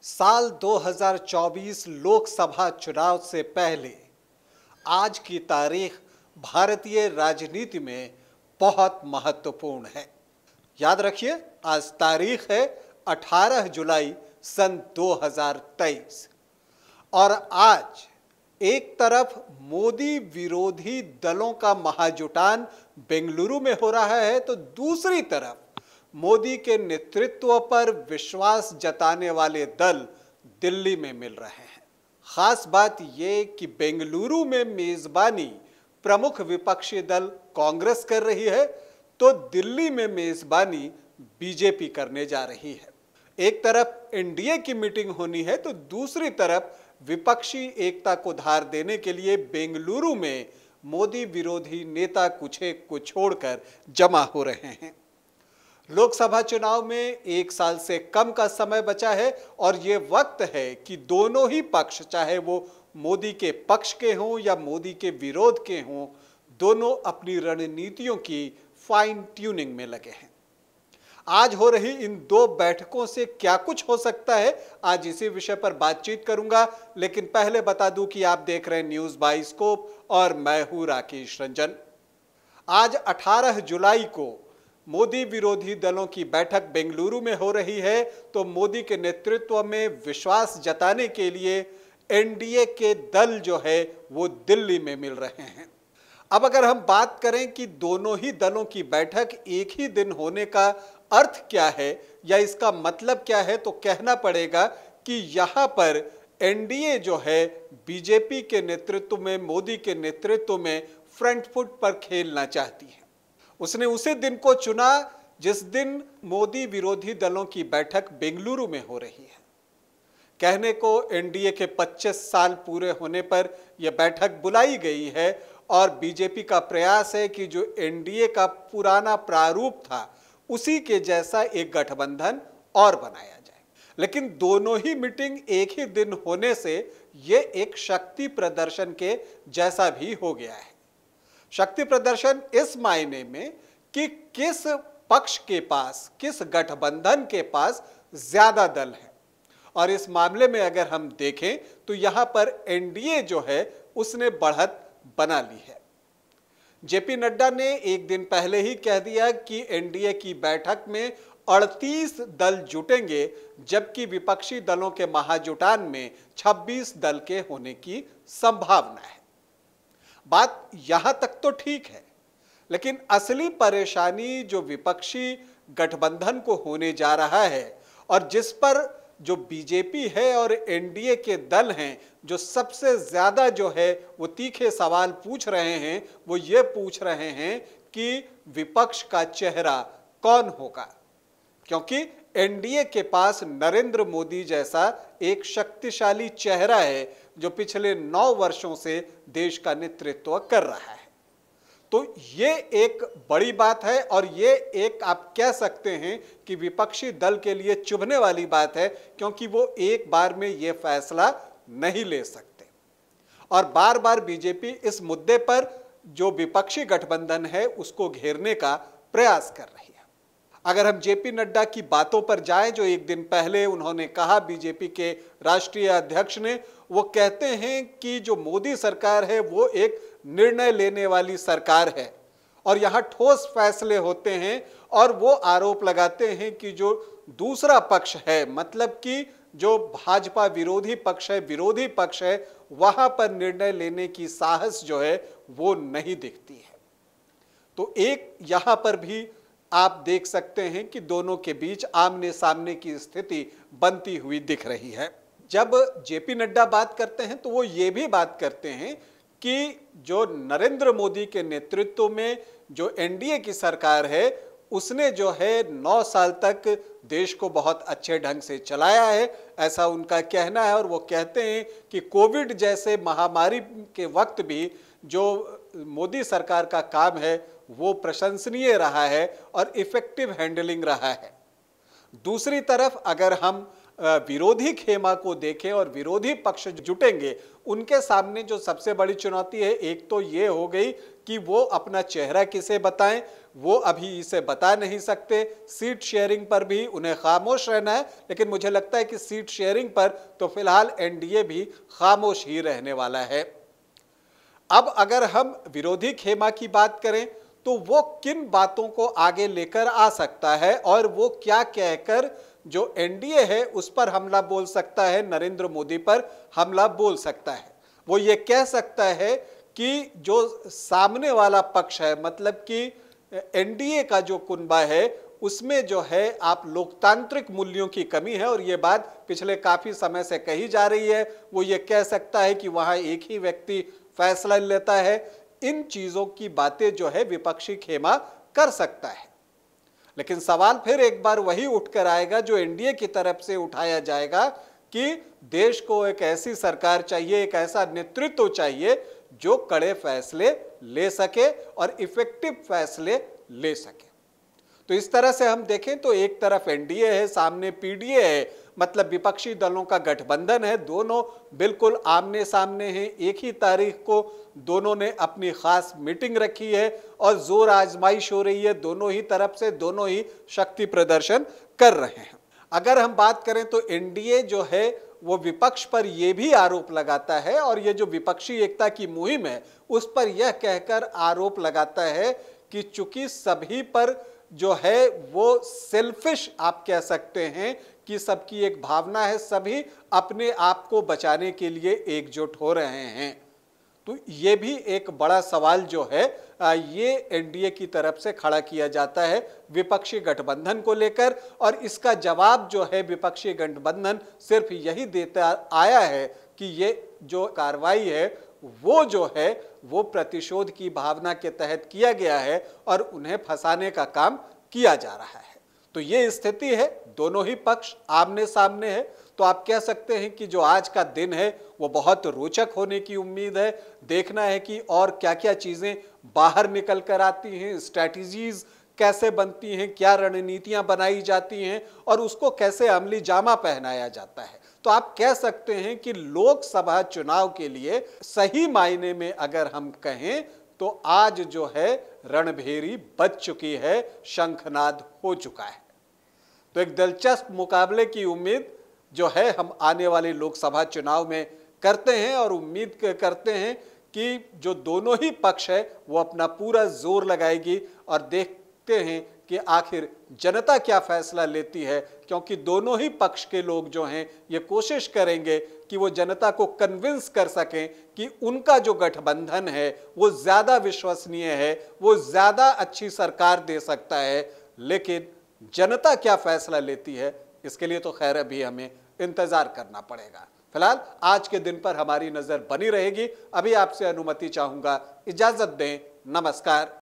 साल 2024 लोकसभा चुनाव से पहले आज की तारीख भारतीय राजनीति में बहुत महत्वपूर्ण है। याद रखिए, आज तारीख है 18 जुलाई सन 2023 और आज एक तरफ मोदी विरोधी दलों का महाजुटान बेंगलुरु में हो रहा है तो दूसरी तरफ मोदी के नेतृत्व पर विश्वास जताने वाले दल दिल्ली में मिल रहे हैं। खास बात यह कि बेंगलुरु में मेजबानी प्रमुख विपक्षी दल कांग्रेस कर रही है तो दिल्ली में मेजबानी बीजेपी करने जा रही है। एक तरफ एनडीए की मीटिंग होनी है तो दूसरी तरफ विपक्षी एकता को धार देने के लिए बेंगलुरु में मोदी विरोधी नेता कुछ एक को छोड़कर जमा हो रहे हैं। लोकसभा चुनाव में एक साल से कम का समय बचा है और ये वक्त है कि दोनों ही पक्ष, चाहे वो मोदी के पक्ष के हों या मोदी के विरोध के हों, दोनों अपनी रणनीतियों की फाइन ट्यूनिंग में लगे हैं। आज हो रही इन दो बैठकों से क्या कुछ हो सकता है, आज इसी विषय पर बातचीत करूंगा। लेकिन पहले बता दूं कि आप देख रहे हैं न्यूज़ बाइस्कोप और मैं हूं राकेश रंजन। आज 18 जुलाई को मोदी विरोधी दलों की बैठक बेंगलुरु में हो रही है तो मोदी के नेतृत्व में विश्वास जताने के लिए एनडीए के दल जो है वो दिल्ली में मिल रहे हैं। अब अगर हम बात करें कि दोनों ही दलों की बैठक एक ही दिन होने का अर्थ क्या है या इसका मतलब क्या है, तो कहना पड़ेगा कि यहाँ पर एनडीए जो है बीजेपी के नेतृत्व में, मोदी के नेतृत्व में फ्रंट फुट पर खेलना चाहती है। उसने उसी दिन को चुना जिस दिन मोदी विरोधी दलों की बैठक बेंगलुरु में हो रही है। कहने को एनडीए के 25 साल पूरे होने पर यह बैठक बुलाई गई है और बीजेपी का प्रयास है कि जो एनडीए का पुराना प्रारूप था उसी के जैसा एक गठबंधन और बनाया जाए। लेकिन दोनों ही मीटिंग एक ही दिन होने से यह एक शक्ति प्रदर्शन के जैसा भी हो गया है। शक्ति प्रदर्शन इस मायने में कि किस पक्ष के पास, किस गठबंधन के पास ज्यादा दल है। और इस मामले में अगर हम देखें तो यहां पर एनडीए जो है उसने बढ़त बना ली है। जेपी नड्डा ने एक दिन पहले ही कह दिया कि एनडीए की बैठक में 38 दल जुटेंगे जबकि विपक्षी दलों के महाजुटान में 26 दल के होने की संभावना है। बात यहां तक तो ठीक है, लेकिन असली परेशानी जो विपक्षी गठबंधन को होने जा रहा है और जिस पर जो बीजेपी है और एनडीए के दल हैं जो सबसे ज्यादा जो है वो तीखे सवाल पूछ रहे हैं, वो ये पूछ रहे हैं कि विपक्ष का चेहरा कौन होगा। क्योंकि एनडीए के पास नरेंद्र मोदी जैसा एक शक्तिशाली चेहरा है जो पिछले 9 वर्षों से देश का नेतृत्व कर रहा है। तो ये एक बड़ी बात है और ये एक आप कह सकते हैं कि विपक्षी दल के लिए चुभने वाली बात है, क्योंकि वो एक बार में ये फैसला नहीं ले सकते और बार बार बीजेपी इस मुद्दे पर जो विपक्षी गठबंधन है उसको घेरने का प्रयास कर रही है। अगर हम जेपी नड्डा की बातों पर जाएं, जो एक दिन पहले उन्होंने कहा, बीजेपी के राष्ट्रीय अध्यक्ष ने, वो कहते हैं कि जो मोदी सरकार है वो एक निर्णय लेने वाली सरकार है और यहाँ ठोस फैसले होते हैं। और वो आरोप लगाते हैं कि जो दूसरा पक्ष है, मतलब कि जो भाजपा विरोधी पक्ष है, वहां पर निर्णय लेने की साहस जो है वो नहीं दिखती है। तो एक यहाँ पर भी आप देख सकते हैं कि दोनों के बीच आमने सामने की स्थिति बनती हुई दिख रही है। जब जेपी नड्डा बात करते हैं तो वो ये भी बात करते हैं कि जो नरेंद्र मोदी के नेतृत्व में जो एनडीए की सरकार है उसने जो है 9 साल तक देश को बहुत अच्छे ढंग से चलाया है, ऐसा उनका कहना है। और वो कहते हैं कि कोविड जैसे महामारी के वक्त भी जो मोदी सरकार का काम है वो प्रशंसनीय रहा है और इफेक्टिव हैंडलिंग रहा है। दूसरी तरफ अगर हम विरोधी खेमा को देखें और विरोधी पक्ष जुटेंगे, उनके सामने जो सबसे बड़ी चुनौती है, एक तो ये हो गई कि वो अपना चेहरा किसे बताएं, वो अभी इसे बता नहीं सकते। सीट शेयरिंग पर भी उन्हें खामोश रहना है, लेकिन मुझे लगता है कि सीट शेयरिंग पर तो फिलहाल एनडीए भी खामोश ही रहने वाला है। अब अगर हम विरोधी खेमा की बात करें तो वो किन बातों को आगे लेकर आ सकता है और वो क्या कहकर जो एनडीए है उस पर हमला बोल सकता है, नरेंद्र मोदी पर हमला बोल सकता है। वो ये कह सकता है कि जो सामने वाला पक्ष है, मतलब कि एनडीए का जो कुनबा है, उसमें जो है आप लोकतांत्रिक मूल्यों की कमी है, और ये बात पिछले काफी समय से कही जा रही है। वो ये कह सकता है कि वहां एक ही व्यक्ति फैसला लेता है। इन चीजों की बातें जो है विपक्षी खेमा कर सकता है, लेकिन सवाल फिर एक बार वही उठकर आएगा जो एनडीए की तरफ से उठाया जाएगा कि देश को एक ऐसी सरकार चाहिए, एक ऐसा नेतृत्व चाहिए जो कड़े फैसले ले सके और इफेक्टिव फैसले ले सके। तो इस तरह से हम देखें तो एक तरफ एनडीए है, सामने पीडीए है, मतलब विपक्षी दलों का गठबंधन है। दोनों बिल्कुल आमने सामने हैं। एक ही तारीख को दोनों ने अपनी खास मीटिंग रखी है और जोर आजमाइश हो रही है दोनों ही तरफ से, दोनों ही शक्ति प्रदर्शन कर रहे हैं। अगर हम बात करें तो एनडीए जो है वो विपक्ष पर यह भी आरोप लगाता है, और ये जो विपक्षी एकता की मुहिम है उस पर यह कहकर आरोप लगाता है कि चूंकि सभी पर जो है वो सेल्फिश आप कह सकते हैं कि सबकी एक भावना है, सभी अपने आप को बचाने के लिए एकजुट हो रहे हैं। तो ये भी एक बड़ा सवाल जो है ये एनडीए की तरफ से खड़ा किया जाता है विपक्षी गठबंधन को लेकर, और इसका जवाब जो है विपक्षी गठबंधन सिर्फ यही देता आया है कि ये जो कार्रवाई है वो जो है वो प्रतिशोध की भावना के तहत किया गया है और उन्हें फंसाने का काम किया जा रहा है। तो ये स्थिति है, दोनों ही पक्ष आमने सामने है। तो आप कह सकते हैं कि जो आज का दिन है वो बहुत रोचक होने की उम्मीद है। देखना है कि और क्या क्या चीजें बाहर निकल कर आती हैं, स्ट्रैटेजीज कैसे बनती हैं, क्या रणनीतियां बनाई जाती हैं और उसको कैसे अमली जामा पहनाया जाता है। तो आप कह सकते हैं कि लोकसभा चुनाव के लिए सही मायने में अगर हम कहें तो आज जो है रणभेरी बज चुकी है, शंखनाद हो चुका है। तो एक दिलचस्प मुकाबले की उम्मीद जो है हम आने वाले लोकसभा चुनाव में करते हैं, और उम्मीद करते हैं कि जो दोनों ही पक्ष है वो अपना पूरा जोर लगाएगी, और देखते हैं कि आखिर जनता क्या फैसला लेती है, क्योंकि दोनों ही पक्ष के लोग जो हैं ये कोशिश करेंगे कि वो जनता को कन्विंस कर सकें कि उनका जो गठबंधन है वो ज़्यादा विश्वसनीय है, वो ज़्यादा अच्छी सरकार दे सकता है। लेकिन जनता क्या फैसला लेती है इसके लिए तो खैर अभी हमें इंतज़ार करना पड़ेगा। फिलहाल आज के दिन पर हमारी नज़र बनी रहेगी। अभी आपसे अनुमति चाहूँगा, इजाज़त दें, नमस्कार।